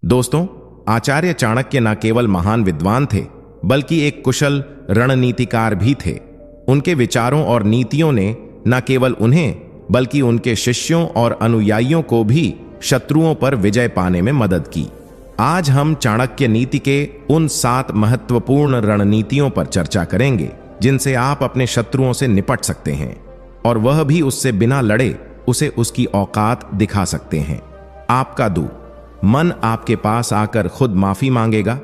दोस्तों, आचार्य चाणक्य न केवल महान विद्वान थे बल्कि एक कुशल रणनीतिकार भी थे। उनके विचारों और नीतियों ने न केवल उन्हें बल्कि उनके शिष्यों और अनुयायियों को भी शत्रुओं पर विजय पाने में मदद की। आज हम चाणक्य नीति के उन 7 महत्वपूर्ण रणनीतियों पर चर्चा करेंगे जिनसे आप अपने शत्रुओं से निपट सकते हैं और वह भी उससे बिना लड़े उसे उसकी औकात दिखा सकते हैं। आपका दू मन आपके पास आकर खुद माफी मांगेगा।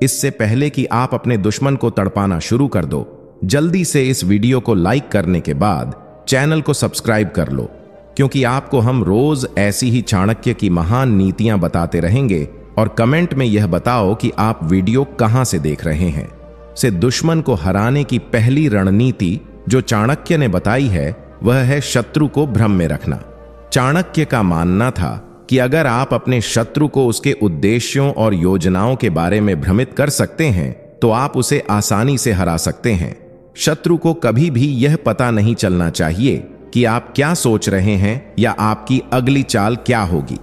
इससे पहले कि आप अपने दुश्मन को तड़पाना शुरू कर दो, जल्दी से इस वीडियो को लाइक करने के बाद चैनल को सब्सक्राइब कर लो, क्योंकि आपको हम रोज ऐसी ही चाणक्य की महान नीतियां बताते रहेंगे। और कमेंट में यह बताओ कि आप वीडियो कहां से देख रहे हैं। से दुश्मन को हराने की पहली रणनीति जो चाणक्य ने बताई है वह है शत्रु को भ्रम में रखना। चाणक्य का मानना था कि अगर आप अपने शत्रु को उसके उद्देश्यों और योजनाओं के बारे में भ्रमित कर सकते हैं तो आप उसे आसानी से हरा सकते हैं। शत्रु को कभी भी यह पता नहीं चलना चाहिए कि आप क्या सोच रहे हैं या आपकी अगली चाल क्या होगी।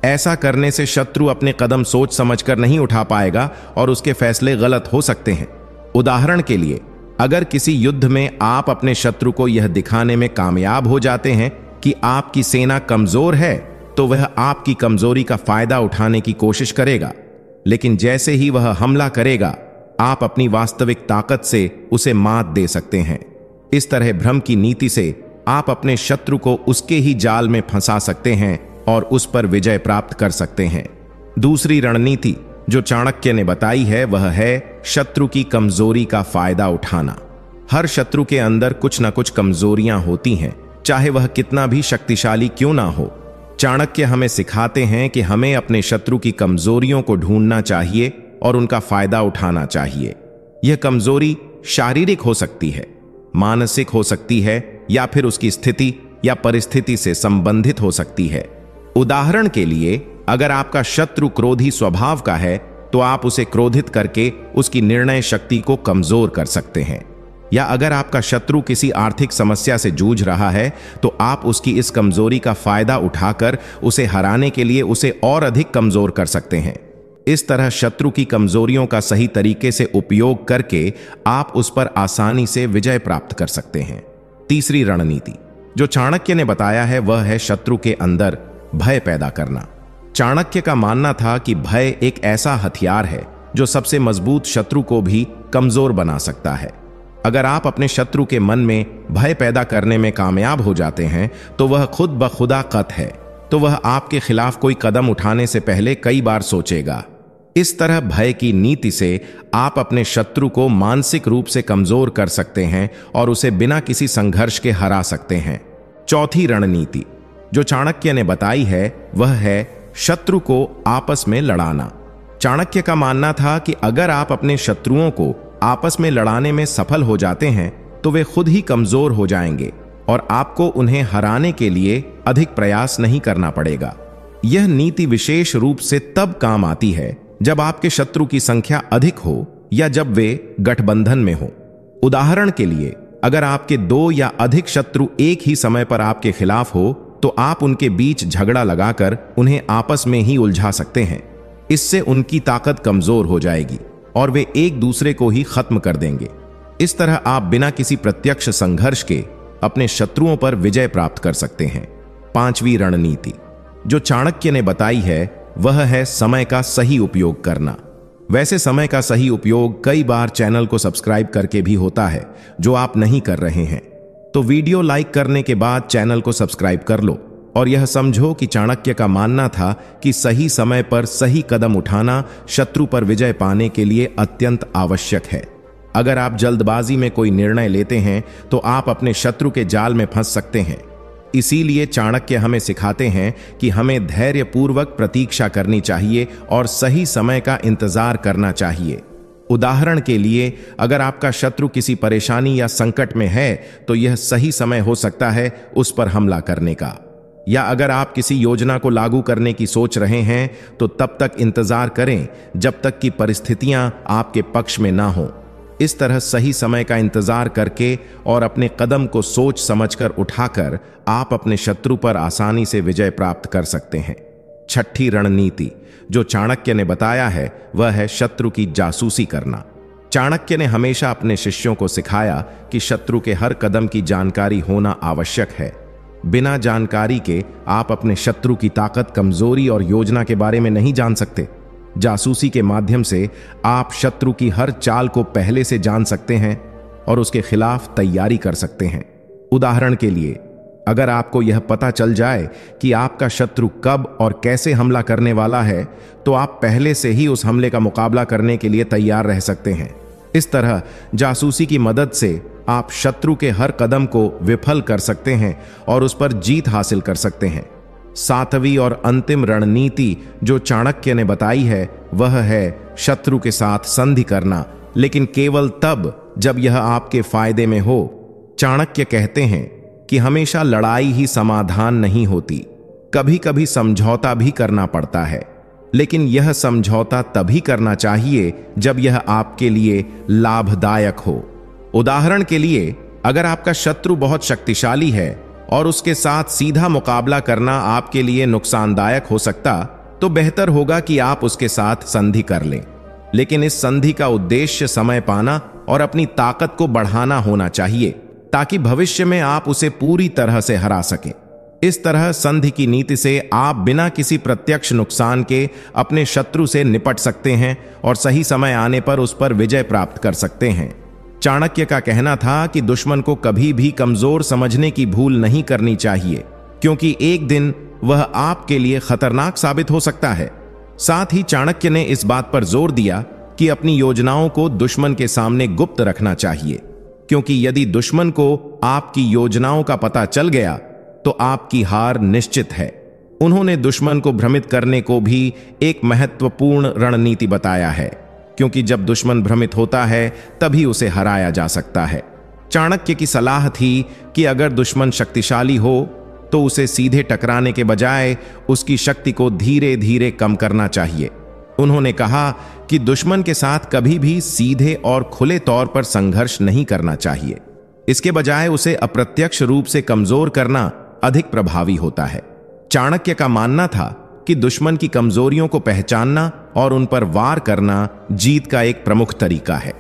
ऐसा करने से शत्रु अपने कदम सोच समझकर नहीं उठा पाएगा और उसके फैसले गलत हो सकते हैं। उदाहरण के लिए, अगर किसी युद्ध में आप अपने शत्रु को यह दिखाने में कामयाब हो जाते हैं कि आपकी सेना कमजोर है, तो वह आपकी कमजोरी का फायदा उठाने की कोशिश करेगा। लेकिन जैसे ही वह हमला करेगा, आप अपनी वास्तविक ताकत से उसे मात दे सकते हैं। इस तरह भ्रम की नीति से आप अपने शत्रु को उसके ही जाल में फंसा सकते हैं और उस पर विजय प्राप्त कर सकते हैं। दूसरी रणनीति जो चाणक्य ने बताई है वह है शत्रु की कमजोरी का फायदा उठाना। हर शत्रु के अंदर कुछ ना कुछ कमजोरियां होती हैं, चाहे वह कितना भी शक्तिशाली क्यों ना हो। चाणक्य हमें सिखाते हैं कि हमें अपने शत्रु की कमजोरियों को ढूंढना चाहिए और उनका फायदा उठाना चाहिए। यह कमजोरी शारीरिक हो सकती है, मानसिक हो सकती है या फिर उसकी स्थिति या परिस्थिति से संबंधित हो सकती है। उदाहरण के लिए, अगर आपका शत्रु क्रोधी स्वभाव का है तो आप उसे क्रोधित करके उसकी निर्णय शक्ति को कमजोर कर सकते हैं। या अगर आपका शत्रु किसी आर्थिक समस्या से जूझ रहा है तो आप उसकी इस कमजोरी का फायदा उठाकर उसे हराने के लिए उसे और अधिक कमजोर कर सकते हैं। इस तरह शत्रु की कमजोरियों का सही तरीके से उपयोग करके आप उस पर आसानी से विजय प्राप्त कर सकते हैं। तीसरी रणनीति जो चाणक्य ने बताया है वह है शत्रु के अंदर भय पैदा करना। चाणक्य का मानना था कि भय एक ऐसा हथियार है जो सबसे मजबूत शत्रु को भी कमजोर बना सकता है। अगर आप अपने शत्रु के मन में भय पैदा करने में कामयाब हो जाते हैं तो वह खुद ब खुदा कत है, तो वह आपके खिलाफ कोई कदम उठाने से पहले कई बार सोचेगा। इस तरह भय की नीति से आप अपने शत्रु को मानसिक रूप से कमजोर कर सकते हैं और उसे बिना किसी संघर्ष के हरा सकते हैं। चौथी रणनीति जो चाणक्य ने बताई है वह है शत्रु को आपस में लड़ाना। चाणक्य का मानना था कि अगर आप अपने शत्रुओं को आपस में लड़ाने में सफल हो जाते हैं तो वे खुद ही कमजोर हो जाएंगे और आपको उन्हें हराने के लिए अधिक प्रयास नहीं करना पड़ेगा। यह नीति विशेष रूप से तब काम आती है जब आपके शत्रु की संख्या अधिक हो या जब वे गठबंधन में हो। उदाहरण के लिए, अगर आपके 2 या अधिक शत्रु एक ही समय पर आपके खिलाफ हो तो आप उनके बीच झगड़ा लगाकर उन्हें आपस में ही उलझा सकते हैं। इससे उनकी ताकत कमजोर हो जाएगी और वे एक दूसरे को ही खत्म कर देंगे। इस तरह आप बिना किसी प्रत्यक्ष संघर्ष के अपने शत्रुओं पर विजय प्राप्त कर सकते हैं। पांचवी रणनीति जो चाणक्य ने बताई है वह है समय का सही उपयोग करना। वैसे समय का सही उपयोग कई बार चैनल को सब्सक्राइब करके भी होता है, जो आप नहीं कर रहे हैं। तो वीडियो लाइक करने के बाद चैनल को सब्सक्राइब कर लो और यह समझो कि चाणक्य का मानना था कि सही समय पर सही कदम उठाना शत्रु पर विजय पाने के लिए अत्यंत आवश्यक है। अगर आप जल्दबाजी में कोई निर्णय लेते हैं तो आप अपने शत्रु के जाल में फंस सकते हैं। इसीलिए चाणक्य हमें सिखाते हैं कि हमें धैर्यपूर्वक प्रतीक्षा करनी चाहिए और सही समय का इंतजार करना चाहिए। उदाहरण के लिए, अगर आपका शत्रु किसी परेशानी या संकट में है तो यह सही समय हो सकता है उस पर हमला करने का। या अगर आप किसी योजना को लागू करने की सोच रहे हैं तो तब तक इंतजार करें जब तक कि परिस्थितियां आपके पक्ष में ना हो। इस तरह सही समय का इंतजार करके और अपने कदम को सोच समझकर उठाकर आप अपने शत्रु पर आसानी से विजय प्राप्त कर सकते हैं। छठी रणनीति जो चाणक्य ने बताया है वह है शत्रु की जासूसी करना। चाणक्य ने हमेशा अपने शिष्यों को सिखाया कि शत्रु के हर कदम की जानकारी होना आवश्यक है। बिना जानकारी के आप अपने शत्रु की ताकत, कमजोरी और योजना के बारे में नहीं जान सकते। जासूसी के माध्यम से आप शत्रु की हर चाल को पहले से जान सकते हैं और उसके खिलाफ तैयारी कर सकते हैं। उदाहरण के लिए, अगर आपको यह पता चल जाए कि आपका शत्रु कब और कैसे हमला करने वाला है, तो आप पहले से ही उस हमले का मुकाबला करने के लिए तैयार रह सकते हैं। इस तरह जासूसी की मदद से आप शत्रु के हर कदम को विफल कर सकते हैं और उस पर जीत हासिल कर सकते हैं। सातवीं और अंतिम रणनीति जो चाणक्य ने बताई है वह है शत्रु के साथ संधि करना, लेकिन केवल तब जब यह आपके फायदे में हो। चाणक्य कहते हैं कि हमेशा लड़ाई ही समाधान नहीं होती, कभी कभी समझौता भी करना पड़ता है, लेकिन यह समझौता तभी करना चाहिए जब यह आपके लिए लाभदायक हो। उदाहरण के लिए, अगर आपका शत्रु बहुत शक्तिशाली है और उसके साथ सीधा मुकाबला करना आपके लिए नुकसानदायक हो सकता, तो बेहतर होगा कि आप उसके साथ संधि कर लें। लेकिन इस संधि का उद्देश्य समय पाना और अपनी ताकत को बढ़ाना होना चाहिए, ताकि भविष्य में आप उसे पूरी तरह से हरा सकें। इस तरह संधि की नीति से आप बिना किसी प्रत्यक्ष नुकसान के अपने शत्रु से निपट सकते हैं और सही समय आने पर उस पर विजय प्राप्त कर सकते हैं। चाणक्य का कहना था कि दुश्मन को कभी भी कमजोर समझने की भूल नहीं करनी चाहिए, क्योंकि एक दिन वह आपके लिए खतरनाक साबित हो सकता है। साथ ही चाणक्य ने इस बात पर जोर दिया कि अपनी योजनाओं को दुश्मन के सामने गुप्त रखना चाहिए, क्योंकि यदि दुश्मन को आपकी योजनाओं का पता चल गया तो आपकी हार निश्चित है। उन्होंने दुश्मन को भ्रमित करने को भी एक महत्वपूर्ण रणनीति बताया है, क्योंकि जब दुश्मन भ्रमित होता है तभी उसे हराया जा सकता है। चाणक्य की सलाह थी कि अगर दुश्मन शक्तिशाली हो तो उसे सीधे टकराने के बजाय उसकी शक्ति को धीरे धीरे कम करना चाहिए। उन्होंने कहा कि दुश्मन के साथ कभी भी सीधे और खुले तौर पर संघर्ष नहीं करना चाहिए। इसके बजाय उसे अप्रत्यक्ष रूप से कमजोर करना अधिक प्रभावी होता है। चाणक्य का मानना था कि दुश्मन की कमजोरियों को पहचानना और उन पर वार करना जीत का एक प्रमुख तरीका है।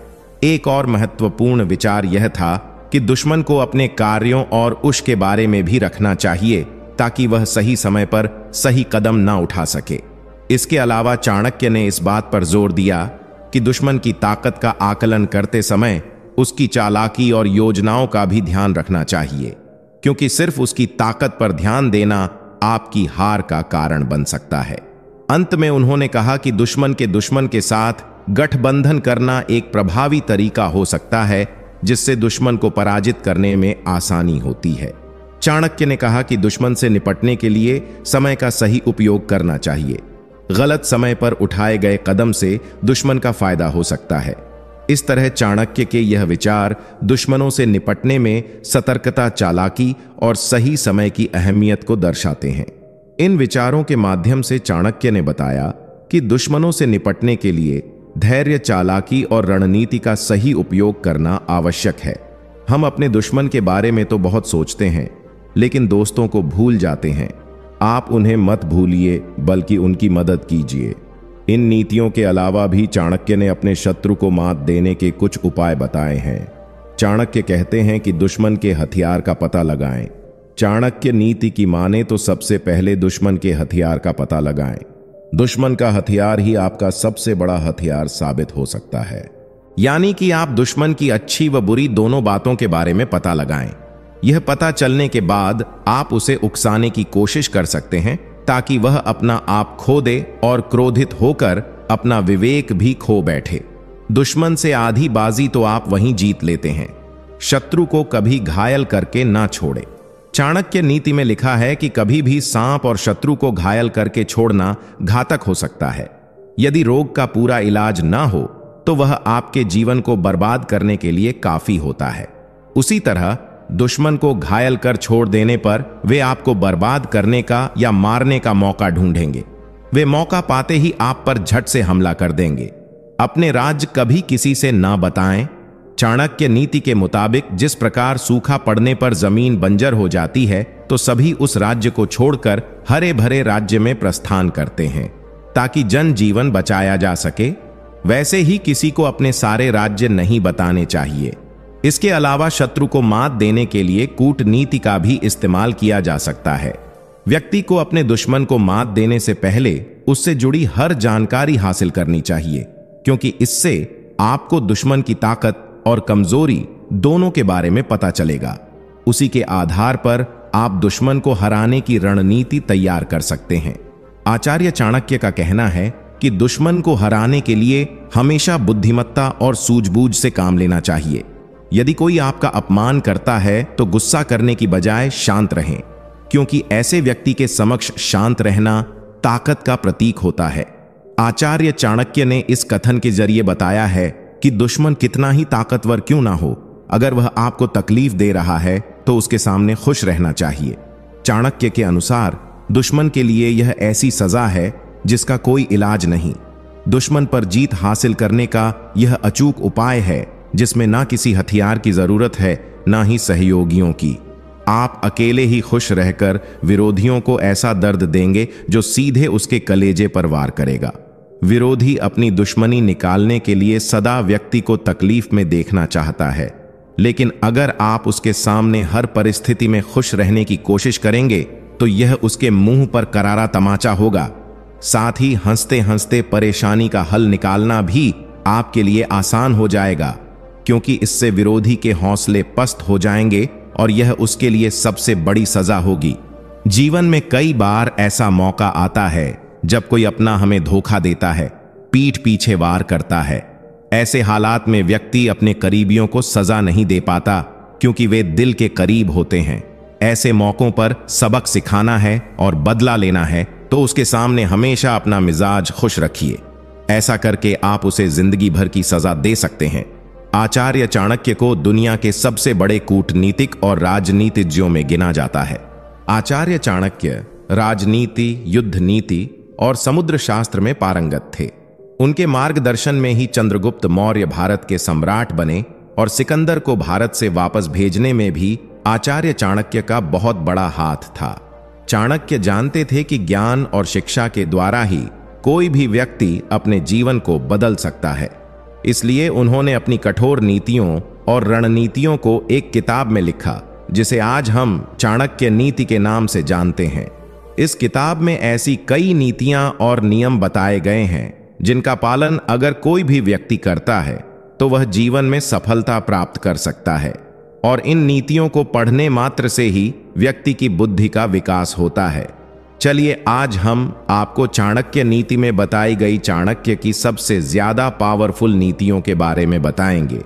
एक और महत्वपूर्ण विचार यह था कि दुश्मन को अपने कार्यों और उसके बारे में भी रखना चाहिए, ताकि वह सही समय पर सही कदम ना उठा सके। इसके अलावा चाणक्य ने इस बात पर जोर दिया कि दुश्मन की ताकत का आकलन करते समय उसकी चालाकी और योजनाओं का भी ध्यान रखना चाहिए, क्योंकि सिर्फ उसकी ताकत पर ध्यान देना आपकी हार का कारण बन सकता है। अंत में उन्होंने कहा कि दुश्मन के साथ गठबंधन करना एक प्रभावी तरीका हो सकता है, जिससे दुश्मन को पराजित करने में आसानी होती है। चाणक्य ने कहा कि दुश्मन से निपटने के लिए समय का सही उपयोग करना चाहिए। गलत समय पर उठाए गए कदम से दुश्मन का फायदा हो सकता है। इस तरह चाणक्य के यह विचार दुश्मनों से निपटने में सतर्कता, चालाकी और सही समय की अहमियत को दर्शाते हैं। इन विचारों के माध्यम से चाणक्य ने बताया कि दुश्मनों से निपटने के लिए धैर्य, चालाकी और रणनीति का सही उपयोग करना आवश्यक है। हम अपने दुश्मन के बारे में तो बहुत सोचते हैं, लेकिन दोस्तों को भूल जाते हैं। आप उन्हें मत भूलिए, बल्कि उनकी मदद कीजिए। इन नीतियों के अलावा भी चाणक्य ने अपने शत्रु को मात देने के कुछ उपाय बताए हैं। चाणक्य कहते हैं कि दुश्मन के हथियार का पता लगाएं। चाणक्य नीति की माने तो सबसे पहले दुश्मन के हथियार का पता लगाएं। दुश्मन का हथियार ही आपका सबसे बड़ा हथियार साबित हो सकता है। यानी कि आप दुश्मन की अच्छी व बुरी दोनों बातों के बारे में पता लगाएं। यह पता चलने के बाद आप उसे उकसाने की कोशिश कर सकते हैं, ताकि वह अपना आप खो दे और क्रोधित होकर अपना विवेक भी खो बैठे। दुश्मन से आधी बाजी तो आप वहीं जीत लेते हैं। शत्रु को कभी घायल करके ना छोड़े। चाणक्य नीति में लिखा है कि कभी भी सांप और शत्रु को घायल करके छोड़ना घातक हो सकता है। यदि रोग का पूरा इलाज ना हो तो वह आपके जीवन को बर्बाद करने के लिए काफी होता है। उसी तरह दुश्मन को घायल कर छोड़ देने पर वे आपको बर्बाद करने का या मारने का मौका ढूंढेंगे। वे मौका पाते ही आप पर झट से हमला कर देंगे। अपने राज कभी किसी से ना बताएं। चाणक्य नीति के मुताबिक जिस प्रकार सूखा पड़ने पर जमीन बंजर हो जाती है तो सभी उस राज्य को छोड़कर हरे भरे राज्य में प्रस्थान करते हैं ताकि जनजीवन बचाया जा सके, वैसे ही किसी को अपने सारे राज्य नहीं बताने चाहिए। इसके अलावा शत्रु को मात देने के लिए कूटनीति का भी इस्तेमाल किया जा सकता है। व्यक्ति को अपने दुश्मन को मात देने से पहले उससे जुड़ी हर जानकारी हासिल करनी चाहिए, क्योंकि इससे आपको दुश्मन की ताकत और कमजोरी दोनों के बारे में पता चलेगा। उसी के आधार पर आप दुश्मन को हराने की रणनीति तैयार कर सकते हैं। आचार्य चाणक्य का कहना है कि दुश्मन को हराने के लिए हमेशा बुद्धिमत्ता और सूझबूझ से काम लेना चाहिए। यदि कोई आपका अपमान करता है तो गुस्सा करने की बजाय शांत रहें, क्योंकि ऐसे व्यक्ति के समक्ष शांत रहना ताकत का प्रतीक होता है। आचार्य चाणक्य ने इस कथन के जरिए बताया है कि दुश्मन कितना ही ताकतवर क्यों ना हो, अगर वह आपको तकलीफ दे रहा है तो उसके सामने खुश रहना चाहिए। चाणक्य के अनुसार दुश्मन के लिए यह ऐसी सजा है जिसका कोई इलाज नहीं। दुश्मन पर जीत हासिल करने का यह अचूक उपाय है जिसमें ना किसी हथियार की जरूरत है, ना ही सहयोगियों की। आप अकेले ही खुश रहकर विरोधियों को ऐसा दर्द देंगे जो सीधे उसके कलेजे पर वार करेगा। विरोधी अपनी दुश्मनी निकालने के लिए सदा व्यक्ति को तकलीफ में देखना चाहता है, लेकिन अगर आप उसके सामने हर परिस्थिति में खुश रहने की कोशिश करेंगे तो यह उसके मुंह पर करारा तमाचा होगा। साथ ही हंसते हंसते परेशानी का हल निकालना भी आपके लिए आसान हो जाएगा, क्योंकि इससे विरोधी के हौसले पस्त हो जाएंगे और यह उसके लिए सबसे बड़ी सजा होगी। जीवन में कई बार ऐसा मौका आता है जब कोई अपना हमें धोखा देता है, पीठ पीछे वार करता है। ऐसे हालात में व्यक्ति अपने करीबियों को सजा नहीं दे पाता, क्योंकि वे दिल के करीब होते हैं। ऐसे मौकों पर सबक सिखाना है और बदला लेना है तो उसके सामने हमेशा अपना मिजाज खुश रखिए। ऐसा करके आप उसे जिंदगी भर की सजा दे सकते हैं। आचार्य चाणक्य को दुनिया के सबसे बड़े कूटनीतिक और राजनीतिज्ञों में गिना जाता है। आचार्य चाणक्य राजनीति, युद्ध नीति और समुद्र शास्त्र में पारंगत थे। उनके मार्गदर्शन में ही चंद्रगुप्त मौर्य भारत के सम्राट बने और सिकंदर को भारत से वापस भेजने में भी आचार्य चाणक्य का बहुत बड़ा हाथ था। चाणक्य जानते थे कि ज्ञान और शिक्षा के द्वारा ही कोई भी व्यक्ति अपने जीवन को बदल सकता है। इसलिए उन्होंने अपनी कठोर नीतियों और रणनीतियों को एक किताब में लिखा, जिसे आज हम चाणक्य नीति के नाम से जानते हैं। इस किताब में ऐसी कई नीतियां और नियम बताए गए हैं जिनका पालन अगर कोई भी व्यक्ति करता है तो वह जीवन में सफलता प्राप्त कर सकता है, और इन नीतियों को पढ़ने मात्र से ही व्यक्ति की बुद्धि का विकास होता है। चलिए आज हम आपको चाणक्य नीति में बताई गई चाणक्य की सबसे ज्यादा पावरफुल नीतियों के बारे में बताएंगे,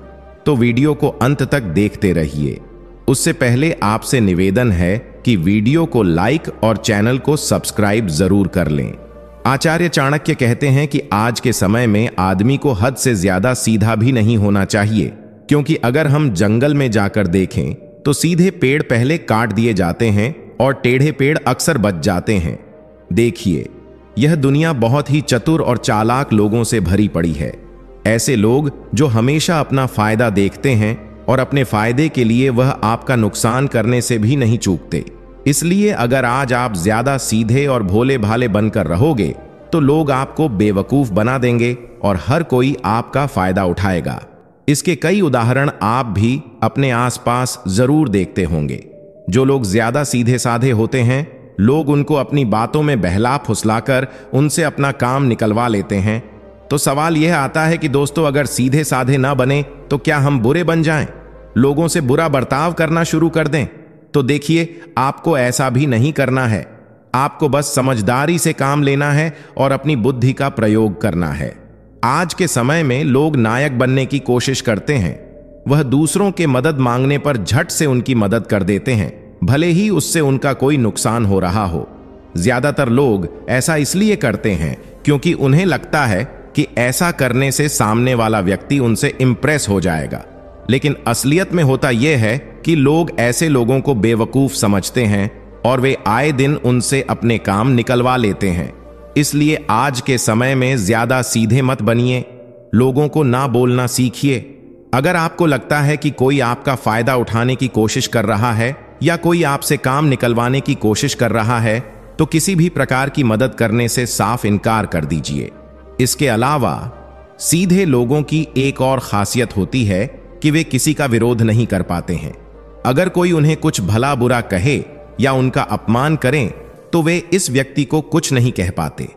तो वीडियो को अंत तक देखते रहिए। उससे पहले आपसे निवेदन है कि वीडियो को लाइक और चैनल को सब्सक्राइब जरूर कर लें। आचार्य चाणक्य कहते हैं कि आज के समय में आदमी को हद से ज्यादा सीधा भी नहीं होना चाहिए, क्योंकि अगर हम जंगल में जाकर देखें तो सीधे पेड़ पहले काट दिए जाते हैं और टेढ़े पेड़ अक्सर बच जाते हैं। देखिए, यह दुनिया बहुत ही चतुर और चालाक लोगों से भरी पड़ी है। ऐसे लोग जो हमेशा अपना फायदा देखते हैं और अपने फायदे के लिए वह आपका नुकसान करने से भी नहीं चूकते। इसलिए अगर आज आप ज्यादा सीधे और भोले भाले बनकर रहोगे तो लोग आपको बेवकूफ बना देंगे और हर कोई आपका फायदा उठाएगा। इसके कई उदाहरण आप भी अपने आसपास जरूर देखते होंगे। जो लोग ज्यादा सीधे साधे होते हैं, लोग उनको अपनी बातों में बहला फुसलाकर उनसे अपना काम निकलवा लेते हैं। तो सवाल यह आता है कि दोस्तों, अगर सीधे साधे ना बने तो क्या हम बुरे बन जाएं, लोगों से बुरा बर्ताव करना शुरू कर दें? तो देखिए, आपको ऐसा भी नहीं करना है। आपको बस समझदारी से काम लेना है और अपनी बुद्धि का प्रयोग करना है। आज के समय में लोग नायक बनने की कोशिश करते हैं। वह दूसरों के मदद मांगने पर झट से उनकी मदद कर देते हैं, भले ही उससे उनका कोई नुकसान हो रहा हो। ज्यादातर लोग ऐसा इसलिए करते हैं क्योंकि उन्हें लगता है कि ऐसा करने से सामने वाला व्यक्ति उनसे इंप्रेस हो जाएगा। लेकिन असलियत में होता यह है कि लोग ऐसे लोगों को बेवकूफ समझते हैं और वे आए दिन उनसे अपने काम निकलवा लेते हैं। इसलिए आज के समय में ज्यादा सीधे मत बनिए, लोगों को ना बोलना सीखिए। अगर आपको लगता है कि कोई आपका फायदा उठाने की कोशिश कर रहा है या कोई आपसे काम निकलवाने की कोशिश कर रहा है, तो किसी भी प्रकार की मदद करने से साफ इनकार कर दीजिए। इसके अलावा सीधे लोगों की एक और खासियत होती है कि वे किसी का विरोध नहीं कर पाते हैं। अगर कोई उन्हें कुछ भला बुरा कहे या उनका अपमान करें तो वे इस व्यक्ति को कुछ नहीं कह पाते।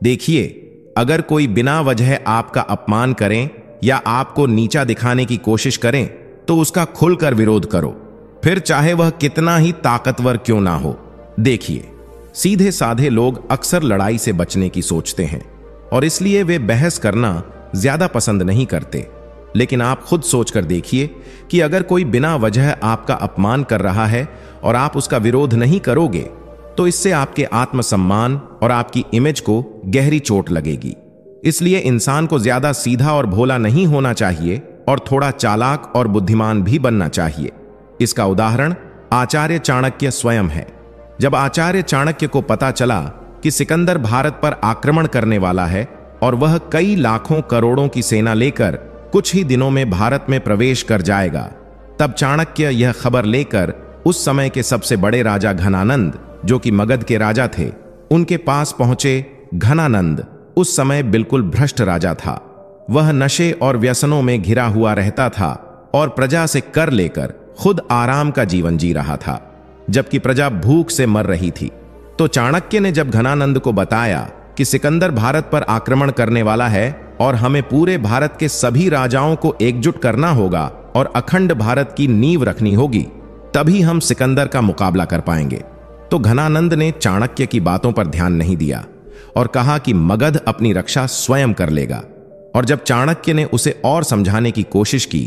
देखिए, अगर कोई बिना वजह आपका अपमान करें या आपको नीचा दिखाने की कोशिश करें तो उसका खुलकर विरोध करो, फिर चाहे वह कितना ही ताकतवर क्यों ना हो। देखिए, सीधे साधे लोग अक्सर लड़ाई से बचने की सोचते हैं और इसलिए वे बहस करना ज्यादा पसंद नहीं करते। लेकिन आप खुद सोचकर देखिए कि अगर कोई बिना वजह आपका अपमान कर रहा है और आप उसका विरोध नहीं करोगे तो इससे आपके आत्मसम्मान और आपकी इमेज को गहरी चोट लगेगी। इसलिए इंसान को ज्यादा सीधा और भोला नहीं होना चाहिए और थोड़ा चालाक और बुद्धिमान भी बनना चाहिए। इसका उदाहरण आचार्य चाणक्य स्वयं है। जब आचार्य चाणक्य को पता चला कि सिकंदर भारत पर आक्रमण करने वाला है और वह कई लाखों करोड़ों की सेना लेकर कुछ ही दिनों में भारत में प्रवेश कर जाएगा, तब चाणक्य यह खबर लेकर उस समय के सबसे बड़े राजा घनानंद, जो कि मगध के राजा थे, उनके पास पहुंचे। घनानंद उस समय बिल्कुल भ्रष्ट राजा था। वह नशे और व्यसनों में घिरा हुआ रहता था और प्रजा से कर लेकर खुद आराम का जीवन जी रहा था, जबकि प्रजा भूख से मर रही थी। तो चाणक्य ने जब घनानंद को बताया कि सिकंदर भारत पर आक्रमण करने वाला है और हमें पूरे भारत के सभी राजाओं को एकजुट करना होगा और अखंड भारत की नींव रखनी होगी, तभी हम सिकंदर का मुकाबला कर पाएंगे, तो घनानंद ने चाणक्य की बातों पर ध्यान नहीं दिया और कहा कि मगध अपनी रक्षा स्वयं कर लेगा। और जब चाणक्य ने उसे और समझाने की कोशिश की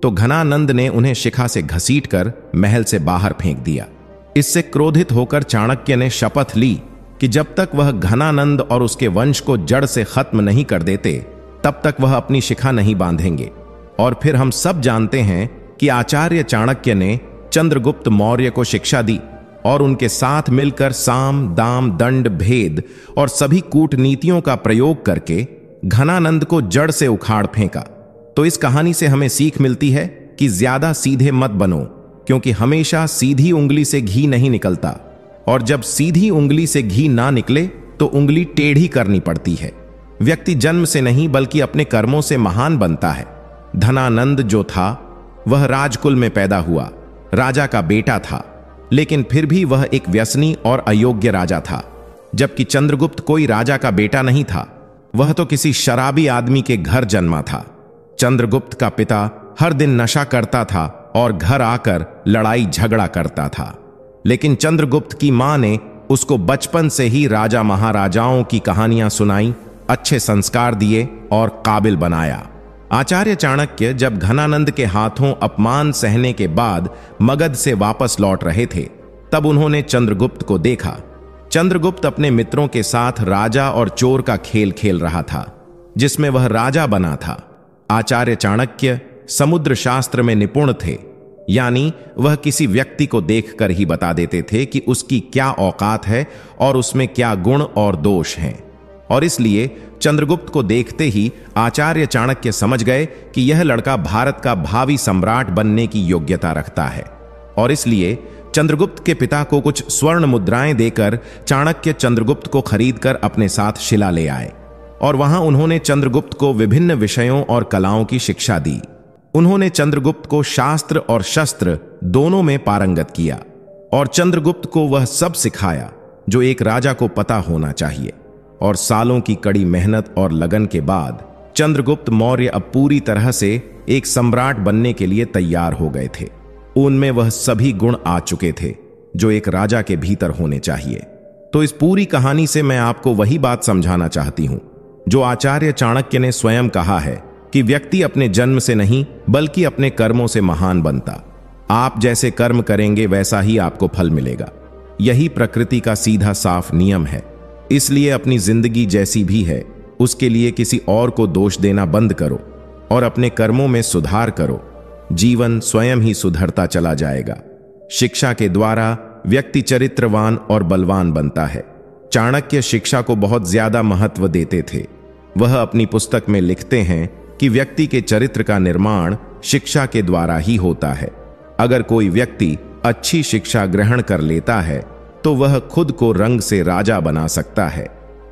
तो घनानंद ने उन्हें शिखा से घसीटकर महल से बाहर फेंक दिया। इससे क्रोधित होकर चाणक्य ने शपथ ली कि जब तक वह घनानंद और उसके वंश को जड़ से खत्म नहीं कर देते तब तक वह अपनी शिखा नहीं बांधेंगे। और फिर हम सब जानते हैं कि आचार्य चाणक्य ने चंद्रगुप्त मौर्य को शिक्षा दी और उनके साथ मिलकर साम, दाम, दंड, भेद और सभी कूटनीतियों का प्रयोग करके घनानंद को जड़ से उखाड़ फेंका। तो इस कहानी से हमें सीख मिलती है कि ज्यादा सीधे मत बनो, क्योंकि हमेशा सीधी उंगली से घी नहीं निकलता, और जब सीधी उंगली से घी ना निकले तो उंगली टेढ़ी करनी पड़ती है। व्यक्ति जन्म से नहीं बल्कि अपने कर्मों से महान बनता है। धनानंद जो था वह राजकुल में पैदा हुआ, राजा का बेटा था, लेकिन फिर भी वह एक व्यसनी और अयोग्य राजा था। जबकि चंद्रगुप्त कोई राजा का बेटा नहीं था, वह तो किसी शराबी आदमी के घर जन्मा था। चंद्रगुप्त का पिता हर दिन नशा करता था और घर आकर लड़ाई झगड़ा करता था, लेकिन चंद्रगुप्त की मां ने उसको बचपन से ही राजा महाराजाओं की कहानियां सुनाई, अच्छे संस्कार दिए और काबिल बनाया। आचार्य चाणक्य जब घनानंद के हाथों अपमान सहने के बाद मगध से वापस लौट रहे थे, तब उन्होंने चंद्रगुप्त को देखा। चंद्रगुप्त अपने मित्रों के साथ राजा और चोर का खेल खेल रहा था, जिसमें वह राजा बना था। आचार्य चाणक्य समुद्र शास्त्र में निपुण थे, यानी वह किसी व्यक्ति को देखकर ही बता देते थे कि उसकी क्या औकात है और उसमें क्या गुण और दोष हैं। और इसलिए चंद्रगुप्त को देखते ही आचार्य चाणक्य समझ गए कि यह लड़का भारत का भावी सम्राट बनने की योग्यता रखता है। और इसलिए चंद्रगुप्त के पिता को कुछ स्वर्ण मुद्राएं देकर चाणक्य चंद्रगुप्त को खरीदकर अपने साथ शिला ले आए और वहां उन्होंने चंद्रगुप्त को विभिन्न विषयों और कलाओं की शिक्षा दी। उन्होंने चंद्रगुप्त को शास्त्र और शस्त्र दोनों में पारंगत किया और चंद्रगुप्त को वह सब सिखाया जो एक राजा को पता होना चाहिए। और सालों की कड़ी मेहनत और लगन के बाद चंद्रगुप्त मौर्य अब पूरी तरह से एक सम्राट बनने के लिए तैयार हो गए थे। उनमें वह सभी गुण आ चुके थे जो एक राजा के भीतर होने चाहिए। तो इस पूरी कहानी से मैं आपको वही बात समझाना चाहती हूं जो आचार्य चाणक्य ने स्वयं कहा है कि व्यक्ति अपने जन्म से नहीं बल्कि अपने कर्मों से महान बनता। आप जैसे कर्म करेंगे वैसा ही आपको फल मिलेगा। यही प्रकृति का सीधा साफ नियम है। इसलिए अपनी जिंदगी जैसी भी है उसके लिए किसी और को दोष देना बंद करो और अपने कर्मों में सुधार करो। जीवन स्वयं ही सुधरता चला जाएगा। शिक्षा के द्वारा व्यक्ति चरित्रवान और बलवान बनता है। चाणक्य शिक्षा को बहुत ज्यादा महत्व देते थे। वह अपनी पुस्तक में लिखते हैं कि व्यक्ति के चरित्र का निर्माण शिक्षा के द्वारा ही होता है। अगर कोई व्यक्ति अच्छी शिक्षा ग्रहण कर लेता है तो वह खुद को रंग से राजा बना सकता है।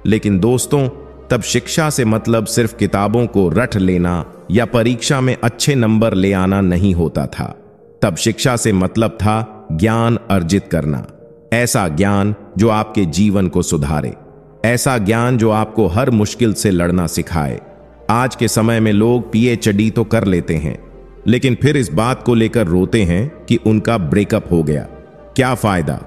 लेकिन दोस्तों, तब शिक्षा से मतलब सिर्फ किताबों को रट लेना या परीक्षा में अच्छे नंबर ले आना नहीं होता था। तब शिक्षा से मतलब था ज्ञान अर्जित करना, ऐसा ज्ञान जो आपके जीवन को सुधारे, ऐसा ज्ञान जो आपको हर मुश्किल से लड़ना सिखाए। आज के समय में लोग पीएचडी तो कर लेते हैं, लेकिन फिर इस बात को लेकर रोते हैं कि उनका ब्रेकअप हो गया। क्या फायदा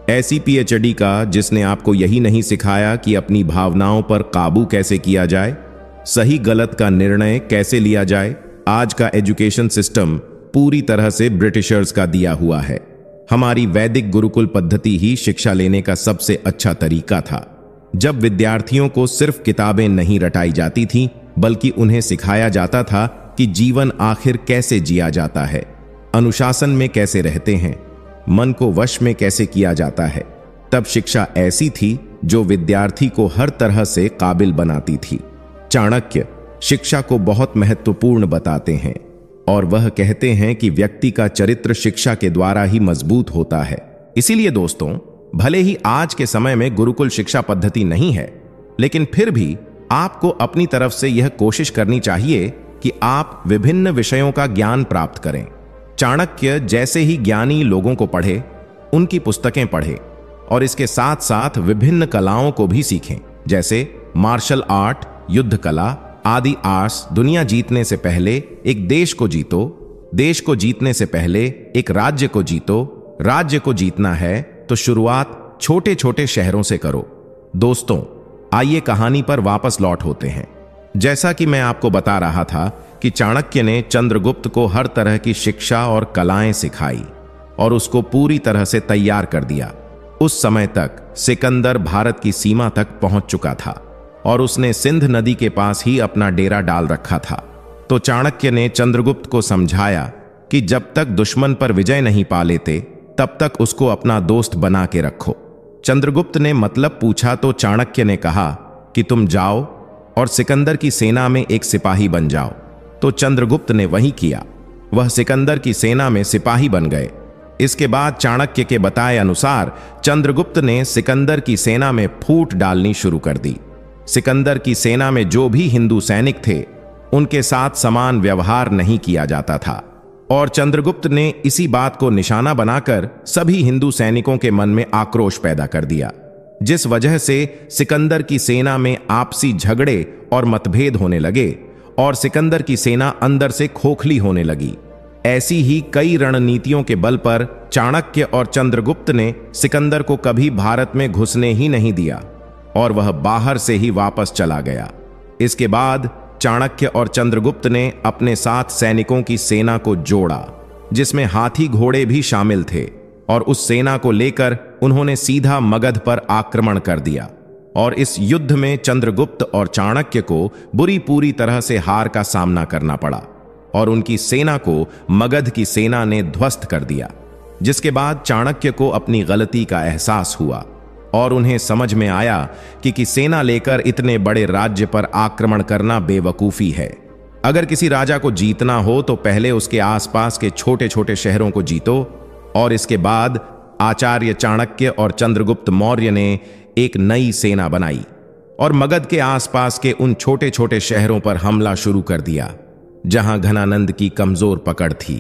ऐसी पीएचडी का जिसने आपको यही नहीं सिखाया कि अपनी भावनाओं पर काबू कैसे किया जाए, सही गलत का निर्णय कैसे लिया जाए। आज का एजुकेशन सिस्टम पूरी तरह से ब्रिटिशर्स का दिया हुआ है। हमारी वैदिक गुरुकुल पद्धति ही शिक्षा लेने का सबसे अच्छा तरीका था, जब विद्यार्थियों को सिर्फ किताबें नहीं रटाई जाती थीं, बल्कि उन्हें सिखाया जाता था कि जीवन आखिर कैसे जिया जाता है, अनुशासन में कैसे रहते हैं, मन को वश में कैसे किया जाता है। तब शिक्षा ऐसी थी जो विद्यार्थी को हर तरह से काबिल बनाती थी। चाणक्य शिक्षा को बहुत महत्वपूर्ण बताते हैं और वह कहते हैं कि व्यक्ति का चरित्र शिक्षा के द्वारा ही मजबूत होता है। इसीलिए दोस्तों, भले ही आज के समय में गुरुकुल शिक्षा पद्धति नहीं है, लेकिन फिर भी आपको अपनी तरफ से यह कोशिश करनी चाहिए कि आप विभिन्न विषयों का ज्ञान प्राप्त करें। चाणक्य जैसे ही ज्ञानी लोगों को पढ़े, उनकी पुस्तकें पढ़े और इसके साथ साथ विभिन्न कलाओं को भी सीखें, जैसे मार्शल आर्ट, युद्ध कला आदि आर्ट्स। दुनिया जीतने से पहले एक देश को जीतो, देश को जीतने से पहले एक राज्य को जीतो, राज्य को जीतना है तो शुरुआत छोटे छोटे शहरों से करो। दोस्तों, आइए कहानी पर वापस लौट होते हैं। जैसा कि मैं आपको बता रहा था कि चाणक्य ने चंद्रगुप्त को हर तरह की शिक्षा और कलाएं सिखाई और उसको पूरी तरह से तैयार कर दिया। उस समय तक सिकंदर भारत की सीमा तक पहुंच चुका था और उसने सिंध नदी के पास ही अपना डेरा डाल रखा था। तो चाणक्य ने चंद्रगुप्त को समझाया कि जब तक दुश्मन पर विजय नहीं पा लेते, तब तक उसको अपना दोस्त बना के रखो। चंद्रगुप्त ने मतलब पूछा तो चाणक्य ने कहा कि तुम जाओ और सिकंदर की सेना में एक सिपाही बन जाओ। तो चंद्रगुप्त ने वही किया, वह सिकंदर की सेना में सिपाही बन गए। इसके बाद चाणक्य के बताए अनुसार चंद्रगुप्त ने सिकंदर की सेना में फूट डालनी शुरू कर दी। सिकंदर की सेना में जो भी हिंदू सैनिक थे, उनके साथ समान व्यवहार नहीं किया जाता था और चंद्रगुप्त ने इसी बात को निशाना बनाकर सभी हिंदू सैनिकों के मन में आक्रोश पैदा कर दिया, जिस वजह से सिकंदर की सेना में आपसी झगड़े और मतभेद होने लगे और सिकंदर की सेना अंदर से खोखली होने लगी। ऐसी ही कई रणनीतियों के बल पर चाणक्य और चंद्रगुप्त ने सिकंदर को कभी भारत में घुसने ही नहीं दिया और वह बाहर से ही वापस चला गया। इसके बाद चाणक्य और चंद्रगुप्त ने अपने साथ सैनिकों की सेना को जोड़ा, जिसमें हाथी घोड़े भी शामिल थे, और उस सेना को लेकर उन्होंने सीधा मगध पर आक्रमण कर दिया। और इस युद्ध में चंद्रगुप्त और चाणक्य को पूरी तरह से हार का सामना करना पड़ा और उनकी सेना को मगध की सेना ने ध्वस्त कर दिया। जिसके बाद चाणक्य को अपनी गलती का एहसास हुआ और उन्हें समझ में आया कि सेना लेकर इतने बड़े राज्य पर आक्रमण करना बेवकूफी है। अगर किसी राजा को जीतना हो तो पहले उसके आसपास के छोटे छोटे शहरों को जीतो। और इसके बाद आचार्य चाणक्य और चंद्रगुप्त मौर्य ने एक नई सेना बनाई और मगध के आसपास के उन छोटे छोटे शहरों पर हमला शुरू कर दिया जहां घनानंद की कमजोर पकड़ थी,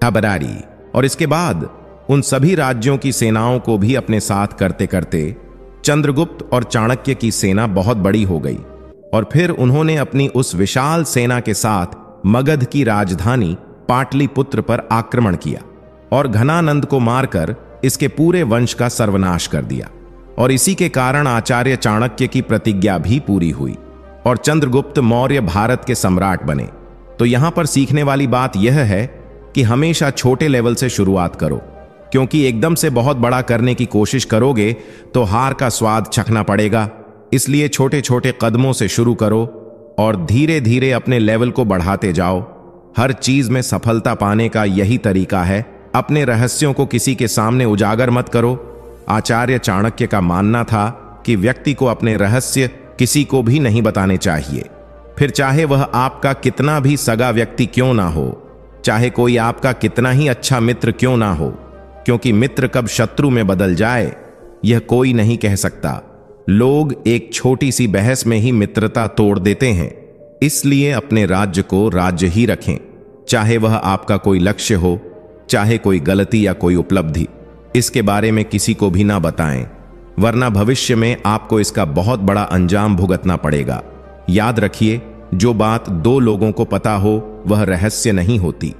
ठबरारी। और इसके बाद उन सभी राज्यों की सेनाओं को भी अपने साथ करते करते चंद्रगुप्त और चाणक्य की सेना बहुत बड़ी हो गई और फिर उन्होंने अपनी उस विशाल सेना के साथ मगध की राजधानी पाटलिपुत्र पर आक्रमण किया और घनानंद को मारकर इसके पूरे वंश का सर्वनाश कर दिया। और इसी के कारण आचार्य चाणक्य की प्रतिज्ञा भी पूरी हुई और चंद्रगुप्त मौर्य भारत के सम्राट बने। तो यहां पर सीखने वाली बात यह है कि हमेशा छोटे लेवल से शुरुआत करो, क्योंकि एकदम से बहुत बड़ा करने की कोशिश करोगे तो हार का स्वाद चखना पड़ेगा। इसलिए छोटे छोटे कदमों से शुरू करो और धीरे धीरे अपने लेवल को बढ़ाते जाओ। हर चीज में सफलता पाने का यही तरीका है। अपने रहस्यों को किसी के सामने उजागर मत करो। आचार्य चाणक्य का मानना था कि व्यक्ति को अपने रहस्य किसी को भी नहीं बताने चाहिए, फिर चाहे वह आपका कितना भी सगा व्यक्ति क्यों ना हो। चाहे कोई आपका कितना ही अच्छा मित्र क्यों ना हो, क्योंकि मित्र कब शत्रु में बदल जाए यह कोई नहीं कह सकता। लोग एक छोटी सी बहस में ही मित्रता तोड़ देते हैं। इसलिए अपने राज्य को राज्य ही रखें, चाहे वह आपका कोई लक्ष्य हो, चाहे कोई गलती या कोई उपलब्धि। इसके बारे में किसी को भी ना बताएं, वरना भविष्य में आपको इसका बहुत बड़ा अंजाम भुगतना पड़ेगा। याद रखिए, जो बात दो लोगों को पता हो वह रहस्य नहीं होती।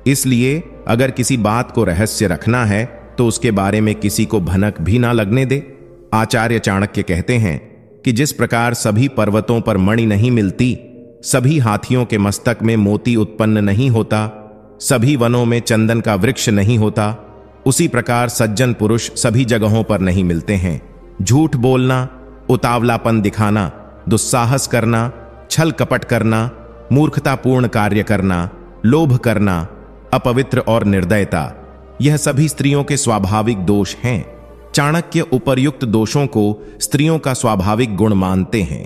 इसलिए अगर किसी बात को रहस्य रखना है तो उसके बारे में किसी को भनक भी ना लगने दे। आचार्य चाणक्य कहते हैं कि जिस प्रकार सभी पर्वतों पर मणि नहीं मिलती, सभी हाथियों के मस्तक में मोती उत्पन्न नहीं होता, सभी वनों में चंदन का वृक्ष नहीं होता, उसी प्रकार सज्जन पुरुष सभी जगहों पर नहीं मिलते हैं। झूठ बोलना, उतावलापन दिखाना, दुस्साहस करना, छल कपट करना, मूर्खतापूर्ण कार्य करना, लोभ करना, अपवित्र और निर्दयता, यह सभी स्त्रियों के स्वाभाविक दोष हैं। चाणक्य उपर्युक्त दोषों को स्त्रियों का स्वाभाविक गुण मानते हैं।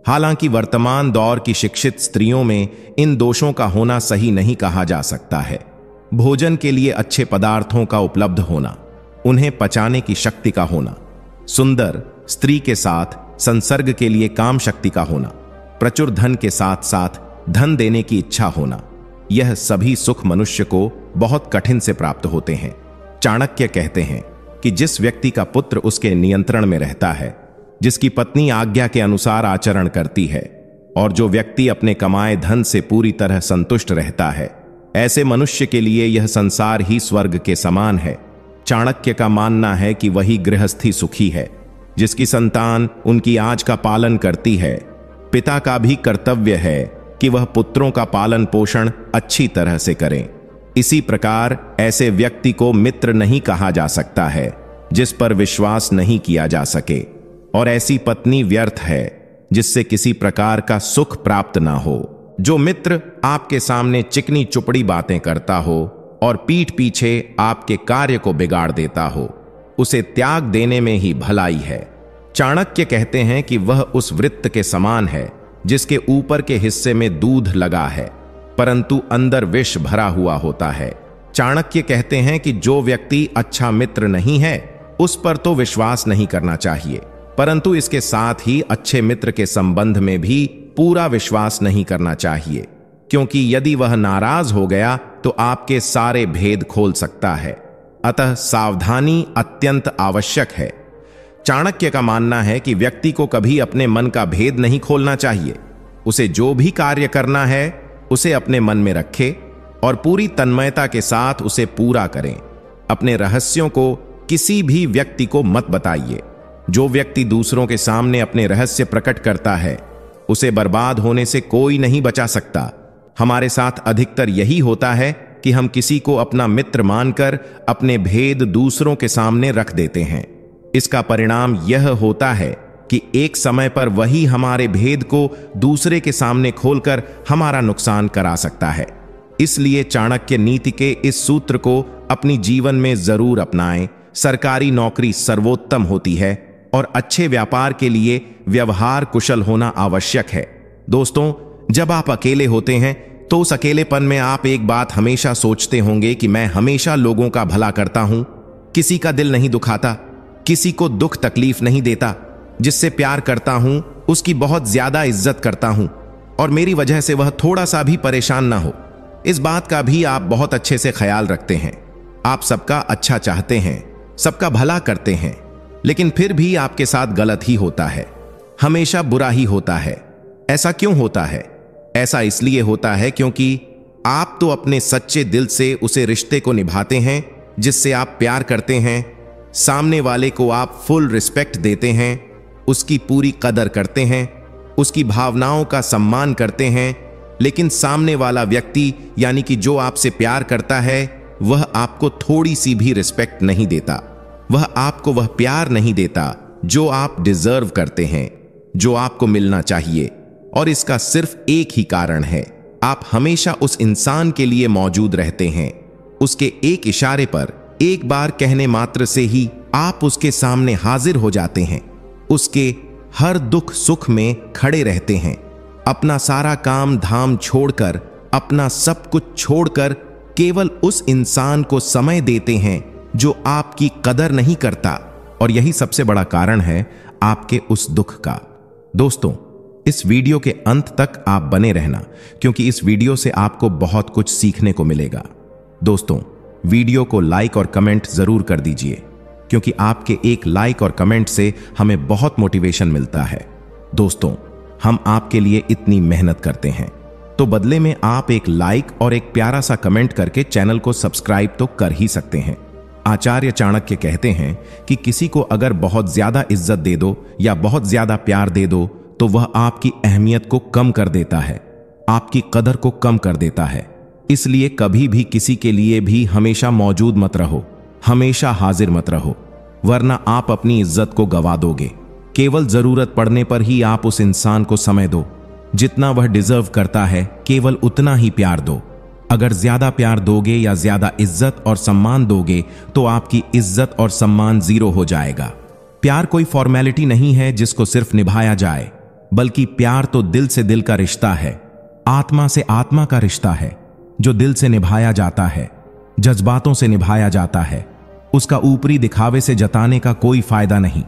हालांकि वर्तमान दौर की शिक्षित स्त्रियों में इन दोषों का होना सही नहीं कहा जा सकता है। भोजन के लिए अच्छे पदार्थों का उपलब्ध होना, उन्हें पचाने की शक्ति का होना, सुंदर स्त्री के साथ संसर्ग के लिए काम शक्ति का होना, प्रचुर धन के साथ साथ धन देने की इच्छा होना, यह सभी सुख मनुष्य को बहुत कठिन से प्राप्त होते हैं। चाणक्य कहते हैं कि जिस व्यक्ति का पुत्र उसके नियंत्रण में रहता है, जिसकी पत्नी आज्ञा के अनुसार आचरण करती है और जो व्यक्ति अपने कमाए धन से पूरी तरह संतुष्ट रहता है, ऐसे मनुष्य के लिए यह संसार ही स्वर्ग के समान है। चाणक्य का मानना है कि वही गृहस्थी सुखी है जिसकी संतान उनकी आज्ञा का पालन करती है। पिता का भी कर्तव्य है कि वह पुत्रों का पालन पोषण अच्छी तरह से करें। इसी प्रकार ऐसे व्यक्ति को मित्र नहीं कहा जा सकता है जिस पर विश्वास नहीं किया जा सके, और ऐसी पत्नी व्यर्थ है जिससे किसी प्रकार का सुख प्राप्त ना हो। जो मित्र आपके सामने चिकनी चुपड़ी बातें करता हो और पीठ पीछे आपके कार्य को बिगाड़ देता हो, उसे त्याग देने में ही भलाई है। चाणक्य कहते हैं कि वह उस वृत्त के समान है जिसके ऊपर के हिस्से में दूध लगा है परंतु अंदर विष भरा हुआ होता है। चाणक्य कहते हैं कि जो व्यक्ति अच्छा मित्र नहीं है उस पर तो विश्वास नहीं करना चाहिए, परंतु इसके साथ ही अच्छे मित्र के संबंध में भी पूरा विश्वास नहीं करना चाहिए, क्योंकि यदि वह नाराज हो गया तो आपके सारे भेद खोल सकता है। अतः सावधानी अत्यंत आवश्यक है। चाणक्य का मानना है कि व्यक्ति को कभी अपने मन का भेद नहीं खोलना चाहिए। उसे जो भी कार्य करना है उसे अपने मन में रखे और पूरी तन्मयता के साथ उसे पूरा करें। अपने रहस्यों को किसी भी व्यक्ति को मत बताइए। जो व्यक्ति दूसरों के सामने अपने रहस्य प्रकट करता है उसे बर्बाद होने से कोई नहीं बचा सकता। हमारे साथ अधिकतर यही होता है कि हम किसी को अपना मित्र मानकर अपने भेद दूसरों के सामने रख देते हैं। इसका परिणाम यह होता है कि एक समय पर वही हमारे भेद को दूसरे के सामने खोलकर हमारा नुकसान करा सकता है। इसलिए चाणक्य नीति के इस सूत्र को अपनी जीवन में जरूर अपनाएं। सरकारी नौकरी सर्वोत्तम होती है और अच्छे व्यापार के लिए व्यवहार कुशल होना आवश्यक है। दोस्तों, जब आप अकेले होते हैं तो उस अकेलेपन में आप एक बात हमेशा सोचते होंगे कि मैं हमेशा लोगों का भला करता हूं, किसी का दिल नहीं दुखाता, किसी को दुख तकलीफ नहीं देता, जिससे प्यार करता हूं उसकी बहुत ज्यादा इज्जत करता हूं और मेरी वजह से वह थोड़ा सा भी परेशान ना हो। इस बात का भी आप बहुत अच्छे से ख्याल रखते हैं। आप सबका अच्छा चाहते हैं, सबका भला करते हैं, लेकिन फिर भी आपके साथ गलत ही होता है, हमेशा बुरा ही होता है। ऐसा क्यों होता है? ऐसा इसलिए होता है क्योंकि आप तो अपने सच्चे दिल से उसे रिश्ते को निभाते हैं जिससे आप प्यार करते हैं। सामने वाले को आप फुल रिस्पेक्ट देते हैं, उसकी पूरी कदर करते हैं, उसकी भावनाओं का सम्मान करते हैं, लेकिन सामने वाला व्यक्ति यानी कि जो आपसे प्यार करता है वह आपको थोड़ी सी भी रिस्पेक्ट नहीं देता। वह आपको वह प्यार नहीं देता जो आप डिजर्व करते हैं, जो आपको मिलना चाहिए। और इसका सिर्फ एक ही कारण है, आप हमेशा उस इंसान के लिए मौजूद रहते हैं। उसके एक इशारे पर, एक बार कहने मात्र से ही आप उसके सामने हाजिर हो जाते हैं। उसके हर दुख सुख में खड़े रहते हैं। अपना सारा काम धाम छोड़कर, अपना सब कुछ छोड़कर केवल उस इंसान को समय देते हैं जो आपकी कदर नहीं करता, और यही सबसे बड़ा कारण है आपके उस दुख का। दोस्तों, इस वीडियो के अंत तक आप बने रहना, क्योंकि इस वीडियो से आपको बहुत कुछ सीखने को मिलेगा। दोस्तों, वीडियो को लाइक और कमेंट जरूर कर दीजिए, क्योंकि आपके एक लाइक और कमेंट से हमें बहुत मोटिवेशन मिलता है। दोस्तों, हम आपके लिए इतनी मेहनत करते हैं, तो बदले में आप एक लाइक और एक प्यारा सा कमेंट करके चैनल को सब्सक्राइब तो कर ही सकते हैं। आचार्य चाणक्य कहते हैं कि किसी को अगर बहुत ज्यादा इज्जत दे दो या बहुत ज्यादा प्यार दे दो तो वह आपकी अहमियत को कम कर देता है, आपकी कदर को कम कर देता है। इसलिए कभी भी किसी के लिए भी हमेशा मौजूद मत रहो, हमेशा हाजिर मत रहो, वरना आप अपनी इज्जत को गवा दोगे। केवल जरूरत पड़ने पर ही आप उस इंसान को समय दो, जितना वह डिजर्व करता है केवल उतना ही प्यार दो। अगर ज्यादा प्यार दोगे या ज्यादा इज्जत और सम्मान दोगे तो आपकी इज्जत और सम्मान जीरो हो जाएगा। प्यार कोई फॉर्मेलिटी नहीं है जिसको सिर्फ निभाया जाए, बल्कि प्यार तो दिल से दिल का रिश्ता है, आत्मा से आत्मा का रिश्ता है, जो दिल से निभाया जाता है, जज्बातों से निभाया जाता है। उसका ऊपरी दिखावे से जताने का कोई फायदा नहीं।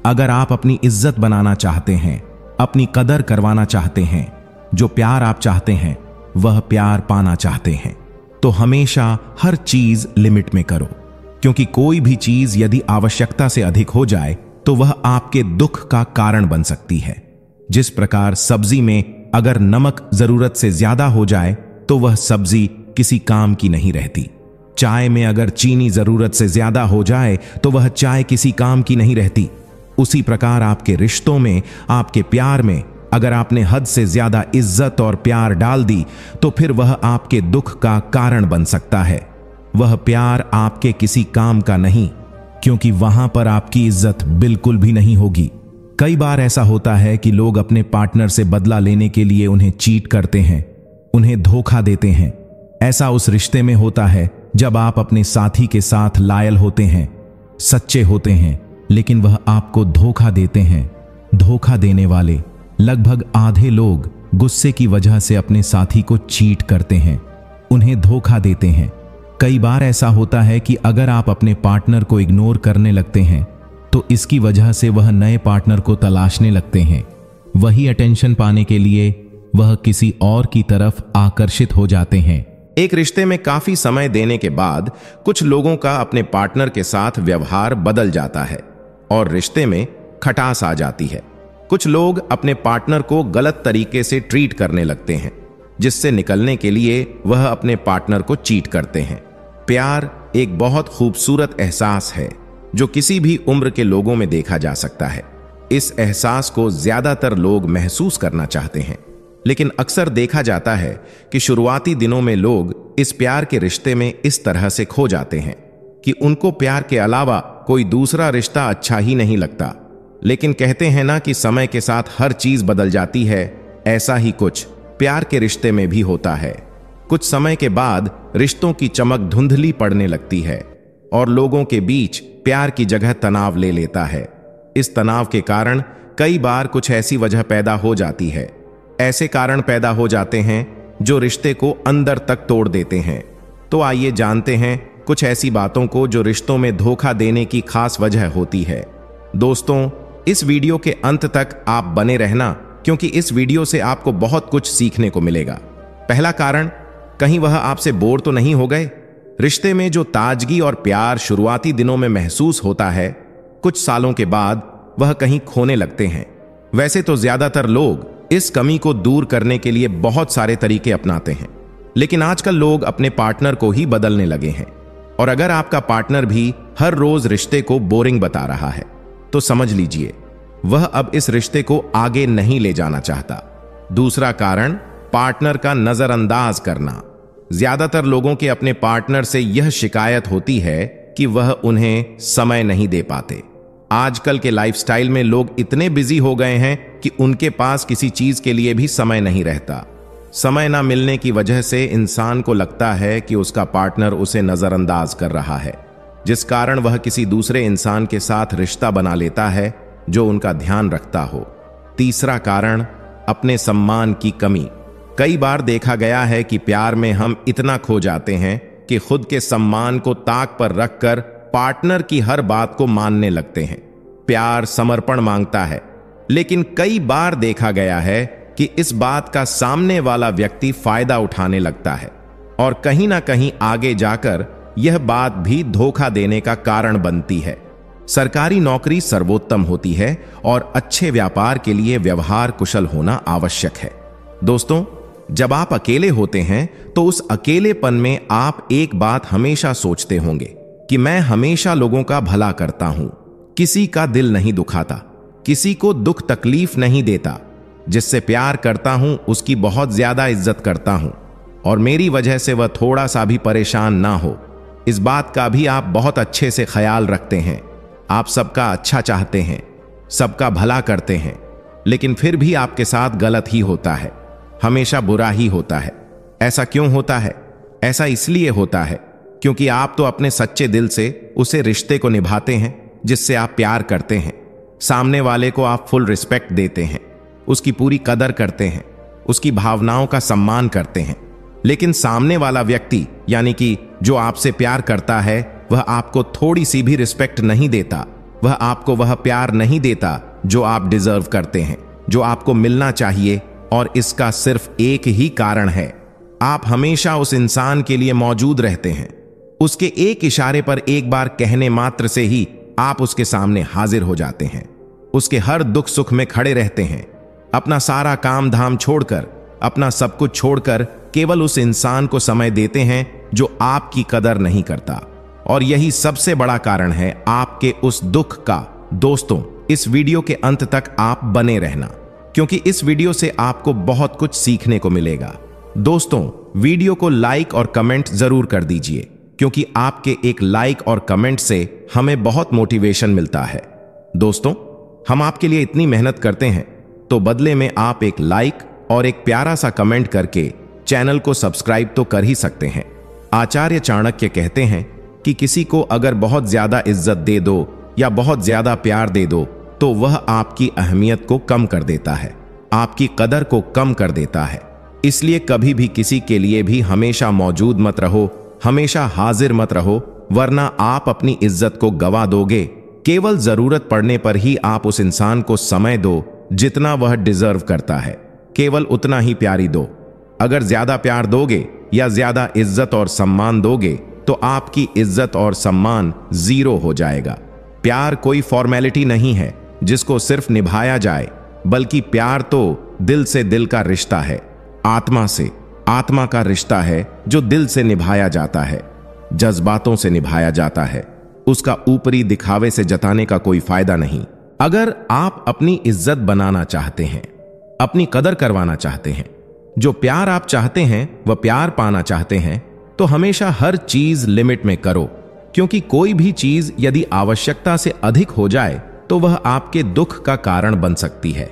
अगर आप अपनी इज्जत बनाना चाहते हैं, अपनी कदर करवाना चाहते हैं, जो प्यार आप चाहते हैं वह प्यार पाना चाहते हैं, तो हमेशा हर चीज लिमिट में करो, क्योंकि कोई भी चीज यदि आवश्यकता से अधिक हो जाए तो वह आपके दुख का कारण बन सकती है। जिस प्रकार सब्जी में अगर नमक जरूरत से ज्यादा हो जाए तो वह सब्जी किसी काम की नहीं रहती। चाय में अगर चीनी जरूरत से ज्यादा हो जाए तो वह चाय किसी काम की नहीं रहती। उसी प्रकार आपके रिश्तों में, आपके प्यार में अगर आपने हद से ज्यादा इज्जत और प्यार डाल दी तो फिर वह आपके दुख का कारण बन सकता है। वह प्यार आपके किसी काम का नहीं, क्योंकि वहां पर आपकी इज्जत बिल्कुल भी नहीं होगी। कई बार ऐसा होता है कि लोग अपने पार्टनर से बदला लेने के लिए उन्हें चीट करते हैं, उन्हें धोखा देते हैं। ऐसा उस रिश्ते में होता है जब आप अपने साथी के साथ लॉयल होते हैं, सच्चे होते हैं, लेकिन वह आपको धोखा देते हैं। धोखा देने वाले लगभग आधे लोग गुस्से की वजह से अपने साथी को चीट करते हैं, उन्हें धोखा देते हैं। कई बार ऐसा होता है कि अगर आप अपने पार्टनर को इग्नोर करने लगते हैं तो इसकी वजह से वह नए पार्टनर को तलाशने लगते हैं। वही अटेंशन पाने के लिए वह किसी और की तरफ आकर्षित हो जाते हैं। एक रिश्ते में काफी समय देने के बाद कुछ लोगों का अपने पार्टनर के साथ व्यवहार बदल जाता है और रिश्ते में खटास आ जाती है। कुछ लोग अपने पार्टनर को गलत तरीके से ट्रीट करने लगते हैं, जिससे निकलने के लिए वह अपने पार्टनर को चीट करते हैं। प्यार एक बहुत खूबसूरत एहसास है जो किसी भी उम्र के लोगों में देखा जा सकता है। इस एहसास को ज्यादातर लोग महसूस करना चाहते हैं, लेकिन अक्सर देखा जाता है कि शुरुआती दिनों में लोग इस प्यार के रिश्ते में इस तरह से खो जाते हैं कि उनको प्यार के अलावा कोई दूसरा रिश्ता अच्छा ही नहीं लगता। लेकिन कहते हैं ना कि समय के साथ हर चीज बदल जाती है, ऐसा ही कुछ प्यार के रिश्ते में भी होता है। कुछ समय के बाद रिश्तों की चमक धुंधली पड़ने लगती है और लोगों के बीच प्यार की जगह तनाव ले लेता है। इस तनाव के कारण कई बार कुछ ऐसी वजह पैदा हो जाती है, ऐसे कारण पैदा हो जाते हैं जो रिश्ते को अंदर तक तोड़ देते हैं। तो आइए जानते हैं कुछ ऐसी बातों को जो रिश्तों में धोखा देने की खास वजह होती है। दोस्तों, इस वीडियो के अंत तक आप बने रहना, क्योंकि इस वीडियो से आपको बहुत कुछ सीखने को मिलेगा। पहला कारण, कहीं वह आपसे बोर तो नहीं हो गए? रिश्ते में जो ताजगी और प्यार शुरुआती दिनों में महसूस होता है, कुछ सालों के बाद वह कहीं खोने लगते हैं। वैसे तो ज्यादातर लोग इस कमी को दूर करने के लिए बहुत सारे तरीके अपनाते हैं, लेकिन आजकल लोग अपने पार्टनर को ही बदलने लगे हैं। और अगर आपका पार्टनर भी हर रोज रिश्ते को बोरिंग बता रहा है तो समझ लीजिए वह अब इस रिश्ते को आगे नहीं ले जाना चाहता। दूसरा कारण, पार्टनर का नजरअंदाज करना। ज्यादातर लोगों के अपने पार्टनर से यह शिकायत होती है कि वह उन्हें समय नहीं दे पाते। आजकल के लाइफस्टाइल में लोग इतने बिजी हो गए हैं कि उनके पास किसी चीज के लिए भी समय नहीं रहता। समय ना मिलने की वजह से इंसान को लगता है कि उसका पार्टनर उसे नजरअंदाज कर रहा है, जिस कारण वह किसी दूसरे इंसान के साथ रिश्ता बना लेता है जो उनका ध्यान रखता हो। तीसरा कारण, अपने सम्मान की कमी। कई बार देखा गया है कि प्यार में हम इतना खो जाते हैं कि खुद के सम्मान को ताक पर रखकर पार्टनर की हर बात को मानने लगते हैं। प्यार समर्पण मांगता है, लेकिन कई बार देखा गया है कि इस बात का सामने वाला व्यक्ति फायदा उठाने लगता है और कहीं ना कहीं आगे जाकर यह बात भी धोखा देने का कारण बनती है। सरकारी नौकरी सर्वोत्तम होती है और अच्छे व्यापार के लिए व्यवहार कुशल होना आवश्यक है। दोस्तों, जब आप अकेले होते हैं तो उस अकेलेपन में आप एक बात हमेशा सोचते होंगे कि मैं हमेशा लोगों का भला करता हूं, किसी का दिल नहीं दुखाता, किसी को दुख तकलीफ नहीं देता, जिससे प्यार करता हूं उसकी बहुत ज्यादा इज्जत करता हूं और मेरी वजह से वह थोड़ा सा भी परेशान ना हो। इस बात का भी आप बहुत अच्छे से ख्याल रखते हैं। आप सबका अच्छा चाहते हैं, सबका भला करते हैं, लेकिन फिर भी आपके साथ गलत ही होता है, हमेशा बुरा ही होता है। ऐसा क्यों होता है? ऐसा इसलिए होता है क्योंकि आप तो अपने सच्चे दिल से उसे रिश्ते को निभाते हैं जिससे आप प्यार करते हैं। सामने वाले को आप फुल रिस्पेक्ट देते हैं, उसकी पूरी कदर करते हैं, उसकी भावनाओं का सम्मान करते हैं। लेकिन सामने वाला व्यक्ति यानी कि जो आपसे प्यार करता है वह आपको थोड़ी सी भी रिस्पेक्ट नहीं देता, वह आपको वह प्यार नहीं देता जो आप डिजर्व करते हैं, जो आपको मिलना चाहिए। और इसका सिर्फ एक ही कारण है, आप हमेशा उस इंसान के लिए मौजूद रहते हैं। उसके एक इशारे पर एक बार कहने मात्र से ही आप उसके सामने हाजिर हो जाते हैं, उसके हर दुख सुख में खड़े रहते हैं, अपना सारा काम धाम छोड़कर, अपना सब कुछ छोड़कर केवल उस इंसान को समय देते हैं जो आपकी कदर नहीं करता। और यही सबसे बड़ा कारण है आपके उस दुख का। दोस्तों, इस वीडियो के अंत तक आप बने रहना, क्योंकि इस वीडियो से आपको बहुत कुछ सीखने को मिलेगा। दोस्तों, वीडियो को लाइक और कमेंट जरूर कर दीजिए, क्योंकि आपके एक लाइक और कमेंट से हमें बहुत मोटिवेशन मिलता है। दोस्तों, हम आपके लिए इतनी मेहनत करते हैं, तो बदले में आप एक लाइक और एक प्यारा सा कमेंट करके चैनल को सब्सक्राइब तो कर ही सकते हैं। आचार्य चाणक्य कहते हैं कि किसी को अगर बहुत ज्यादा इज्जत दे दो या बहुत ज्यादा प्यार दे दो तो वह आपकी अहमियत को कम कर देता है, आपकी कदर को कम कर देता है। इसलिए कभी भी किसी के लिए भी हमेशा मौजूद मत रहो, हमेशा हाजिर मत रहो, वरना आप अपनी इज्जत को गवा दोगे। केवल जरूरत पड़ने पर ही आप उस इंसान को समय दो जितना वह डिजर्व करता है, केवल उतना ही प्यारी दो। अगर ज्यादा प्यार दोगे या ज्यादा इज्जत और सम्मान दोगे तो आपकी इज्जत और सम्मान जीरो हो जाएगा। प्यार कोई फॉर्मेलिटी नहीं है जिसको सिर्फ निभाया जाए, बल्कि प्यार तो दिल से दिल का रिश्ता है, आत्मा से आत्मा का रिश्ता है जो दिल से निभाया जाता है, जज्बातों से निभाया जाता है। उसका ऊपरी दिखावे से जताने का कोई फायदा नहीं। अगर आप अपनी इज्जत बनाना चाहते हैं, अपनी कदर करवाना चाहते हैं, जो प्यार आप चाहते हैं वह प्यार पाना चाहते हैं, तो हमेशा हर चीज लिमिट में करो, क्योंकि कोई भी चीज यदि आवश्यकता से अधिक हो जाए तो वह आपके दुख का कारण बन सकती है।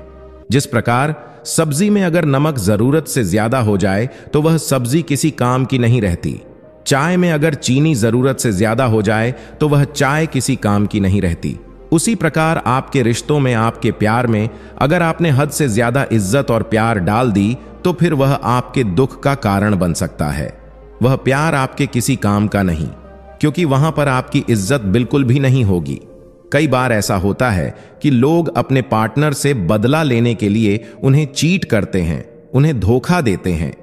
जिस प्रकार सब्जी में अगर नमक जरूरत से ज्यादा हो जाए तो वह सब्जी किसी काम की नहीं रहती। चाय में अगर चीनी जरूरत से ज्यादा हो जाए तो वह चाय किसी काम की नहीं रहती। उसी प्रकार आपके रिश्तों में, आपके प्यार में अगर आपने हद से ज्यादा इज्जत और प्यार डाल दी तो फिर वह आपके दुख का कारण बन सकता है। वह प्यार आपके किसी काम का नहीं, क्योंकि वहां पर आपकी इज्जत बिल्कुल भी नहीं होगी। कई बार ऐसा होता है कि लोग अपने पार्टनर से बदला लेने के लिए उन्हें चीट करते हैं, उन्हें धोखा देते हैं।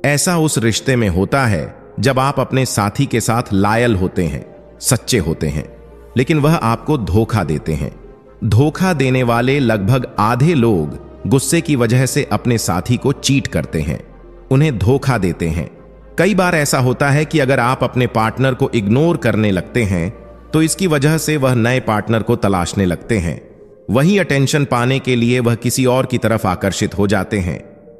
ऐसा उस रिश्ते में होता है जब आप अपने साथी के साथ लॉयल होते हैं, सच्चे होते हैं, लेकिन वह आपको धोखा देते हैं। धोखा देने वाले लगभग आधे लोग गुस्से की वजह से अपने साथी को चीट करते हैं, उन्हें धोखा देते हैं। कई बार ऐसा होता है कि अगर आप अपने पार्टनर को इग्नोर करने लगते हैं तो इसकी वजह से वह नए पार्टनर को तलाशने लगते हैं। वही अटेंशन पाने के लिए वह किसी और की तरफ आकर्षित हो जाते हैं।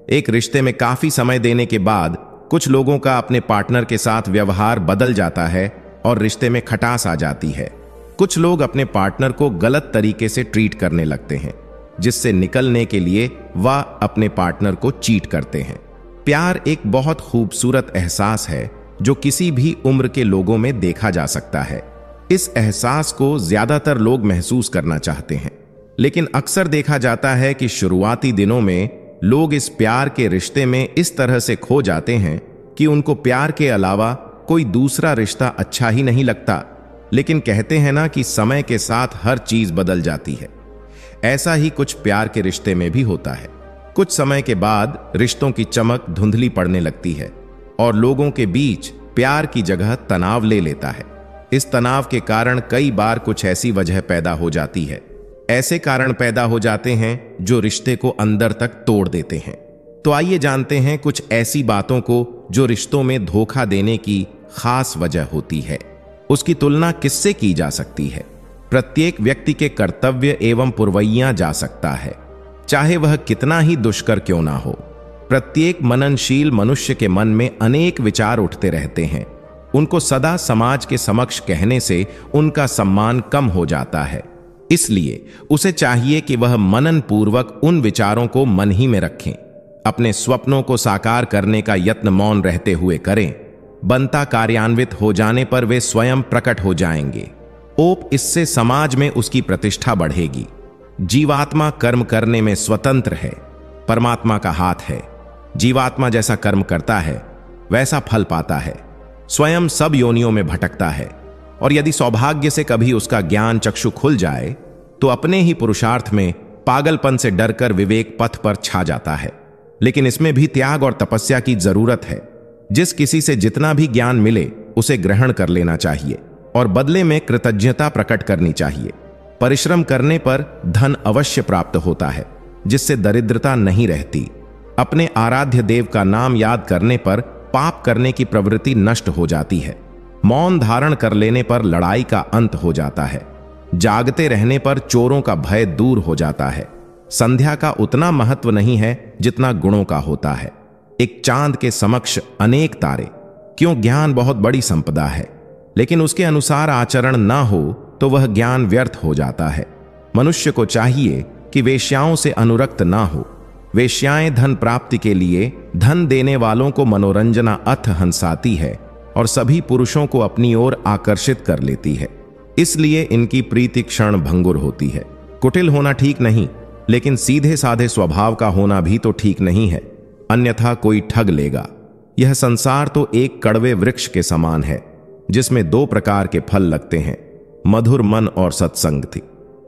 एक रिश्ते में काफी समय देने के बाद कुछ लोगों का अपने पार्टनर के साथ व्यवहार बदल जाता है और रिश्ते में खटास आ जाती है। कुछ लोग अपने पार्टनर को गलत तरीके से ट्रीट करने लगते हैं, जिससे निकलने के लिए वह अपने पार्टनर को चीट करते हैं। प्यार एक बहुत खूबसूरत एहसास है जो किसी भी उम्र के लोगों में देखा जा सकता है। इस एहसास को ज्यादातर लोग महसूस करना चाहते हैं, लेकिन अक्सर देखा जाता है कि शुरुआती दिनों में लोग इस प्यार के रिश्ते में इस तरह से खो जाते हैं कि उनको प्यार के अलावा कोई दूसरा रिश्ता अच्छा ही नहीं लगता। लेकिन कहते हैं ना कि समय के साथ हर चीज बदल जाती है। ऐसा ही कुछ प्यार के रिश्ते में भी होता है। कुछ समय के बाद रिश्तों की चमक धुंधली पड़ने लगती है और लोगों के बीच प्यार की जगह तनाव ले लेता है। इस तनाव के कारण कई बार कुछ ऐसी वजह पैदा हो जाती है, ऐसे कारण पैदा हो जाते हैं जो रिश्ते को अंदर तक तोड़ देते हैं। तो आइए जानते हैं कुछ ऐसी बातों को जो रिश्तों में धोखा देने की खास वजह होती है। उसकी तुलना किससे की जा सकती है? प्रत्येक व्यक्ति के कर्तव्य एवं पुरवैया जा सकता है, चाहे वह कितना ही दुष्कर क्यों ना हो। प्रत्येक मननशील मनुष्य के मन में अनेक विचार उठते रहते हैं। उनको सदा समाज के समक्ष कहने से उनका सम्मान कम हो जाता है। इसलिए उसे चाहिए कि वह मनन पूर्वक उन विचारों को मन ही में रखें। अपने स्वप्नों को साकार करने का यत्न मौन रहते हुए करें। बनता कार्यान्वित हो जाने पर वे स्वयं प्रकट हो जाएंगे। इससे समाज में उसकी प्रतिष्ठा बढ़ेगी। जीवात्मा कर्म करने में स्वतंत्र है, परमात्मा का हाथ है। जीवात्मा जैसा कर्म करता है वैसा फल पाता है। स्वयं सब योनियों में भटकता है और यदि सौभाग्य से कभी उसका ज्ञान चक्षु खुल जाए तो अपने ही पुरुषार्थ में पागलपन से डरकर विवेक पथ पर छा जाता है। लेकिन इसमें भी त्याग और तपस्या की जरूरत है। जिस किसी से जितना भी ज्ञान मिले उसे ग्रहण कर लेना चाहिए और बदले में कृतज्ञता प्रकट करनी चाहिए। परिश्रम करने पर धन अवश्य प्राप्त होता है, जिससे दरिद्रता नहीं रहती। अपने आराध्य देव का नाम याद करने पर पाप करने की प्रवृत्ति नष्ट हो जाती है। मौन धारण कर लेने पर लड़ाई का अंत हो जाता है। जागते रहने पर चोरों का भय दूर हो जाता है। संध्या का उतना महत्व नहीं है जितना गुणों का होता है। एक चांद के समक्ष अनेक तारे। क्यों? ज्ञान बहुत बड़ी संपदा है, लेकिन उसके अनुसार आचरण ना हो तो वह ज्ञान व्यर्थ हो जाता है। मनुष्य को चाहिए कि वेश्याओं से अनुरक्त ना हो। वेश्याएं धन प्राप्ति के लिए धन देने वालों को मनोरंजना अथ हंसाती है और सभी पुरुषों को अपनी ओर आकर्षित कर लेती है। इसलिए इनकी प्रीति क्षण भंगुर होती है। कुटिल होना ठीक नहीं, लेकिन सीधे साधे स्वभाव का होना भी तो ठीक नहीं है, अन्यथा कोई ठग लेगा। यह संसार तो एक कड़वे वृक्ष के समान है जिसमें दो प्रकार के फल लगते हैं, मधुर मन और सत्संग थी।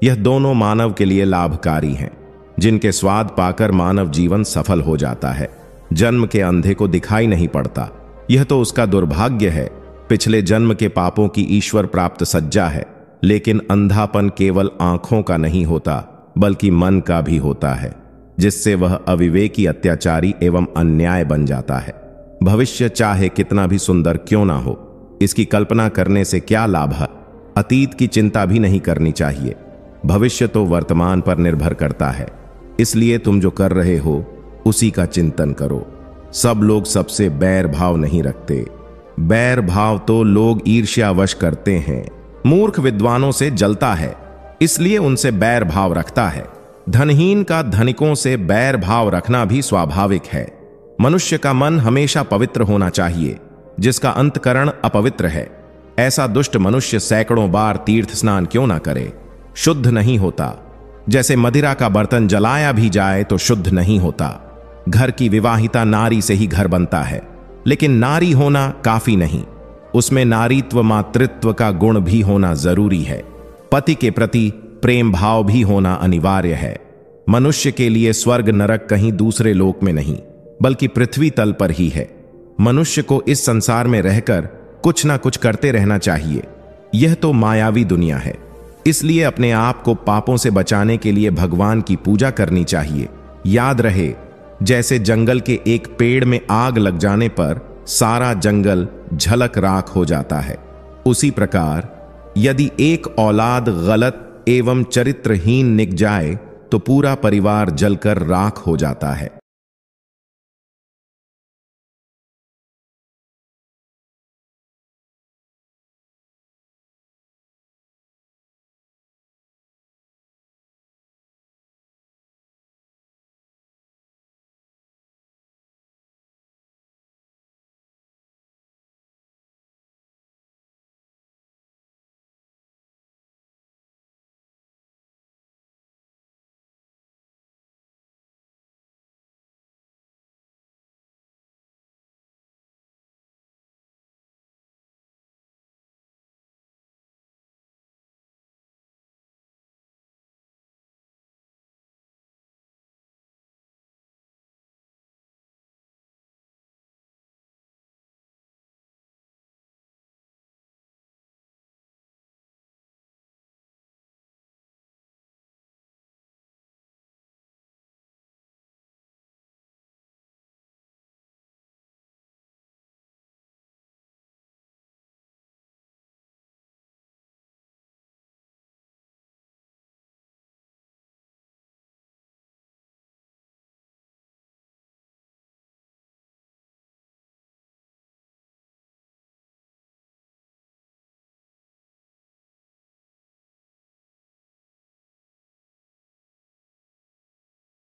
यह दोनों मानव के लिए लाभकारी हैं, जिनके स्वाद पाकर मानव जीवन सफल हो जाता है। जन्म के अंधे को दिखाई नहीं पड़ता, यह तो उसका दुर्भाग्य है। पिछले जन्म के पापों की ईश्वर प्राप्त सज्जा है। लेकिन अंधापन केवल आंखों का नहीं होता बल्कि मन का भी होता है, जिससे वह अविवेकी, अत्याचारी एवं अन्याय बन जाता है। भविष्य चाहे कितना भी सुंदर क्यों ना हो, इसकी कल्पना करने से क्या लाभ है? अतीत की चिंता भी नहीं करनी चाहिए। भविष्य तो वर्तमान पर निर्भर करता है। इसलिए तुम जो कर रहे हो उसी का चिंतन करो। सब लोग सबसे बैर भाव नहीं रखते। बैर भाव तो लोग ईर्ष्यावश करते हैं। मूर्ख विद्वानों से जलता है, इसलिए उनसे बैर भाव रखता है। धनहीन का धनिकों से बैर भाव रखना भी स्वाभाविक है। मनुष्य का मन हमेशा पवित्र होना चाहिए, जिसका अंतकरण अपवित्र है। ऐसा दुष्ट मनुष्य सैकड़ों बार तीर्थ स्नान क्यों ना करे, शुद्ध नहीं होता। जैसे मदिरा का बर्तन जलाया भी जाए तो शुद्ध नहीं होता। घर की विवाहिता नारी से ही घर बनता है, लेकिन नारी होना काफी नहीं, उसमें नारीत्व मातृत्व का गुण भी होना जरूरी है। पति के प्रति प्रेम भाव भी होना अनिवार्य है। मनुष्य के लिए स्वर्ग नरक कहीं दूसरे लोक में नहीं बल्कि पृथ्वी तल पर ही है। मनुष्य को इस संसार में रहकर कुछ ना कुछ करते रहना चाहिए। यह तो मायावी दुनिया है, इसलिए अपने आप को पापों से बचाने के लिए भगवान की पूजा करनी चाहिए। याद रहे, जैसे जंगल के एक पेड़ में आग लग जाने पर सारा जंगल झलक राख हो जाता है, उसी प्रकार यदि एक औलाद गलत एवं चरित्रहीन निक जाए तो पूरा परिवार जलकर राख हो जाता है।